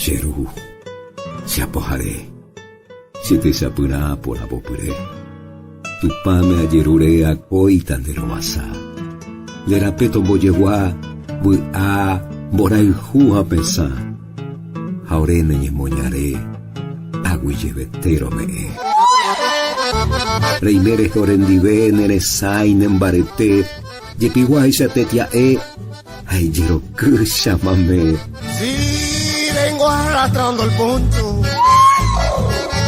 Cheru, se apojaré. Si te sapurá por apopuré. Tu pa me ayerure a coitandero basa. Le rapeto boyeguá, bui a, boraijú a pesa. Jaurene y moñaré, aguillebetero me. Reimere jorendive, nenesai, nembarete, yepiguay se tetia ay yero que llámame. Si vengo arrastrando el poncho,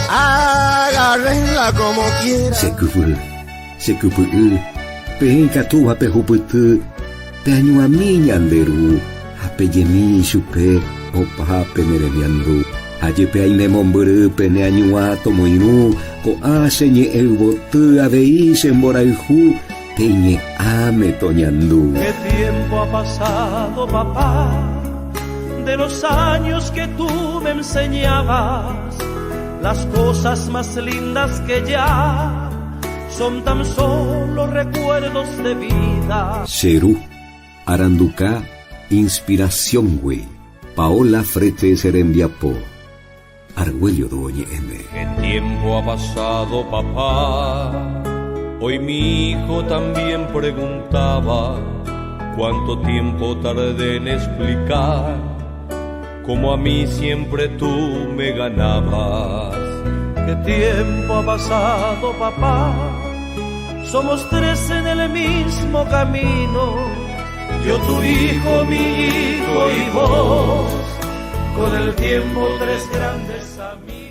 agárrenla como quiera. Se cupu, penca tu apejuputu, peño a mi anderu, apeyemi chupe, opa pemeremiandu. Ayepe ay nemomburu pene añua tomoinu, ko aseñe el botu aveis en boraijú, teñe ame toñandu. ¿Qué tiempo ha pasado, papá, de los años que tú me enseñabas? Las cosas más lindas que ya son tan solo recuerdos de vida. Cheru, Aranduca, inspiración, güey. Paola Frete Serendiapo. Argüello Doña M. ¿Qué tiempo ha pasado, papá? Hoy mi hijo también preguntaba cuánto tiempo tardé en explicar cómo a mí siempre tú me ganabas. ¿Qué tiempo ha pasado, papá? Somos tres en el mismo camino, yo tu hijo, mi hijo y vos. Con el tiempo tres grandes amigos.